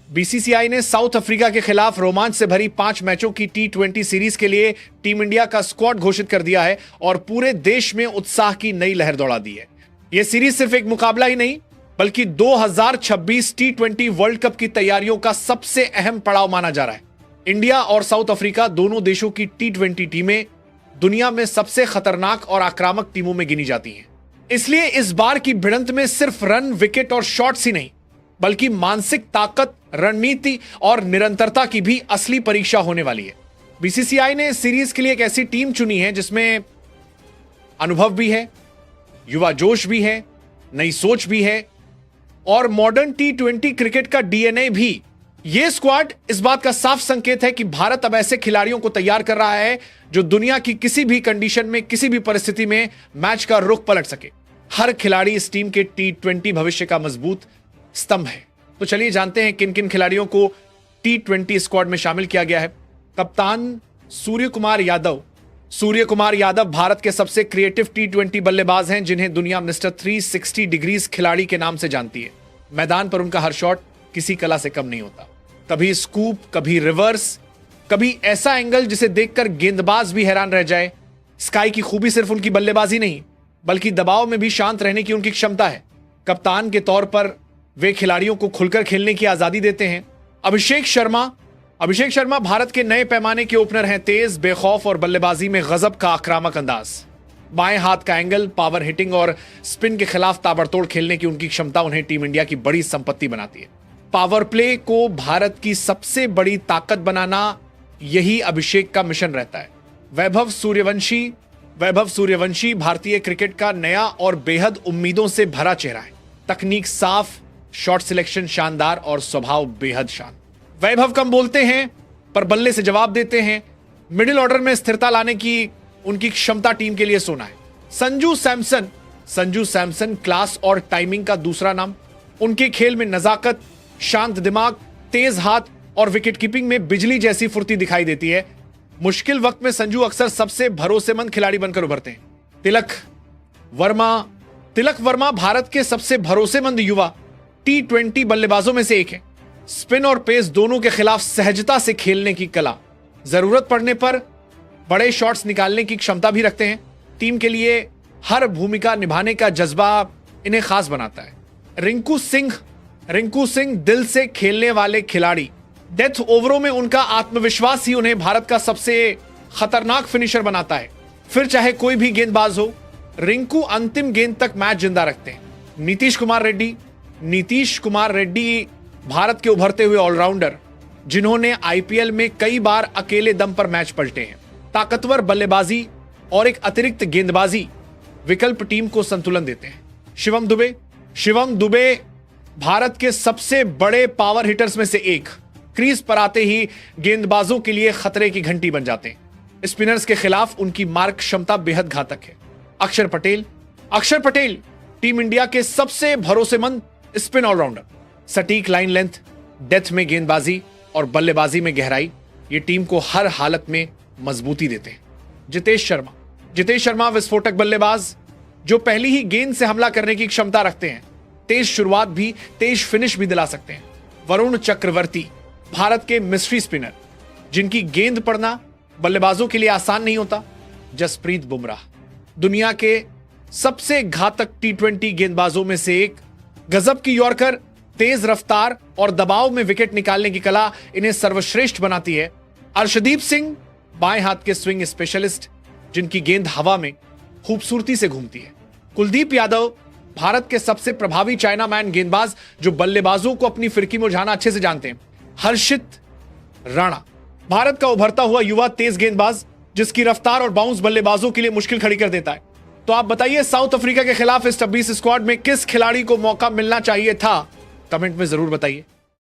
BCCI ने south Africa के खिलाफ रोमांच से भरी 5 मैचों की T20 सीरीज के लिए टीम इंडिया का स्क्वाड घोषित कर दिया है और पूरे देश में उत्साह की नई लहर दौड़ा दी है। यह सीरीज सिर्फ एक मुकाबला ही नहीं बल्कि 2026 T20 वर्ल्ड कप की तैयारियों का सबसे अहम पड़ाव माना जा रहा है। इंडिया और साउथ अफ्रीका दोनों देशों की T20 टीमें दुनिया में सबसे खतरनाक और आक्रामक टीमों में गिनी जाती हैं। इसलिए इस बार की भिड़ंत में सिर्फ रन, विकेट और शॉट्स ही नहीं बल्कि मानसिक ताकत, रणनीति और निरंतरता की भी असली परीक्षा होने वाली है। बीसीसीआई ने इस सीरीज के लिए एक ऐसी टीम चुनी है जिसमें अनुभव भी है, युवा जोश भी है, नई सोच भी है और मॉडर्न T20 क्रिकेट का डीएनए भी। यह स्क्वाड इस बात का साफ संकेत है कि भारत अब ऐसे खिलाड़ियों को तैयार कर रहा है जो दुनिया की किसी भी कंडीशन में, किसी भी परिस्थिति में मैच का रुख पलट सके। हर खिलाड़ी इस टीम के T20 भविष्य का मजबूत स्तंभ है। तो चलिए जानते हैं किन किन खिलाड़ियों को T20 स्क्वाड में शामिल किया गया है। कप्तान सूर्य कुमार यादव। सूर्य कुमार यादव भारत के सबसे क्रिएटिव T20 बल्लेबाज हैं जिन्हें दुनिया मिस्टर 360 डिग्रीज खिलाड़ी के नाम से जानती है। मैदान पर उनका हर शॉट किसी कला से कम नहीं होता। कभी स्कूप, कभी रिवर्स, कभी ऐसा एंगल जिसे देखकर गेंदबाज भी हैरान रह जाए। स्काई की खूबी सिर्फ उनकी बल्लेबाजी नहीं बल्कि दबाव में भी शांत रहने की उनकी क्षमता है। कप्तान के तौर पर वे खिलाड़ियों को खुलकर खेलने की आजादी देते हैं। अभिषेक शर्मा भारत के नए पैमाने के ओपनर हैं। तेज, बेखौफ और बल्लेबाजी में गजब का आक्रामक अंदाज। बाएं हाथ का एंगल, पावर हिटिंग और स्पिन के खिलाफ ताबड़तोड़ खेलने की उनकी क्षमता उन्हें टीम इंडिया की बड़ी संपत्ति बनाती है। पावर प्ले को भारत की सबसे बड़ी ताकत बनाना, यही अभिषेक का मिशन रहता है। वैभव सूर्यवंशी भारतीय क्रिकेट का नया और बेहद उम्मीदों से भरा चेहरा है। तकनीक साफ, शॉट सिलेक्शन शानदार और स्वभाव बेहद शांत। वैभव कम बोलते हैं पर बल्ले से जवाब देते हैं। मिडिल ऑर्डर में स्थिरता लाने की उनकी क्षमता टीम के लिए सोना है। संजू सैमसन क्लास और टाइमिंग का दूसरा नाम। उनके खेल में नजाकत, शांत दिमाग, तेज हाथ और विकेट कीपिंग में बिजली जैसी फुर्ती दिखाई देती है। मुश्किल वक्त में संजू अक्सर सबसे भरोसेमंद खिलाड़ी बनकर उभरते हैं। तिलक वर्मा भारत के सबसे भरोसेमंद युवा T20 बल्लेबाजों में से एक है। स्पिन और पेस दोनों के खिलाफ सहजता से खेलने की कला, जरूरत पड़ने पर बड़े शॉट्स निकालने की क्षमता भी रखते हैं। टीम के लिए हर भूमिका निभाने का जज्बा इन्हें खास बनाता है। रिंकू सिंह दिल से खेलने वाले खिलाड़ी। डेथ ओवरों में उनका आत्मविश्वास ही उन्हें भारत का सबसे खतरनाक फिनिशर बनाता है। फिर चाहे कोई भी गेंदबाज हो, रिंकू अंतिम गेंद तक मैच जिंदा रखते हैं। नीतीश कुमार रेड्डी भारत के उभरते हुए ऑलराउंडर जिन्होंने आईपीएल में कई बार अकेले दम पर मैच पलटे हैं। ताकतवर बल्लेबाजी और एक अतिरिक्त गेंदबाजी विकल्प टीम को संतुलन देते हैं। शिवम दुबे भारत के सबसे बड़े पावर हिटर्स में से एक। क्रीज पर आते ही गेंदबाजों के लिए खतरे की घंटी बन जाते हैं। स्पिनर्स के खिलाफ उनकी मार्क क्षमता बेहद घातक है। अक्षर पटेल टीम इंडिया के सबसे भरोसेमंद स्पिन ऑलराउंडर। सटीक लाइन लेंथ, डेथ में गेंदबाजी और बल्लेबाजी में गहराई ये टीम को हर हालत में मजबूती देते हैं। जितेश शर्मा विस्फोटक बल्लेबाज जो पहली ही गेंद से हमला करने की क्षमता रखते हैं। तेज शुरुआत भी, तेज फिनिश भी दिला सकते हैं। वरुण चक्रवर्ती भारत के मिस्ट्री स्पिनर जिनकी गेंद पड़ना बल्लेबाजों के लिए आसान नहीं होता। जसप्रीत बुमराह दुनिया के सबसे घातक T20 गेंदबाजों में से एक। गजब की यॉर्कर, तेज रफ्तार और दबाव में विकेट निकालने की कला इन्हें सर्वश्रेष्ठ बनाती है। अर्शदीप सिंह बाएं हाथ के स्विंग स्पेशलिस्ट जिनकी गेंद हवा में खूबसूरती से घूमती है। कुलदीप यादव भारत के सबसे प्रभावी चाइना मैन गेंदबाज जो बल्लेबाजों को अपनी फिरकी में उलझाना अच्छे से जानते हैं। हर्षित राणा भारत का उभरता हुआ युवा तेज गेंदबाज जिसकी रफ्तार और बाउंस बल्लेबाजों के लिए मुश्किल खड़ी कर देता है। तो आप बताइए साउथ अफ्रीका के खिलाफ इस 26 स्क्वाड में किस खिलाड़ी को मौका मिलना चाहिए था? कमेंट में जरूर बताइए।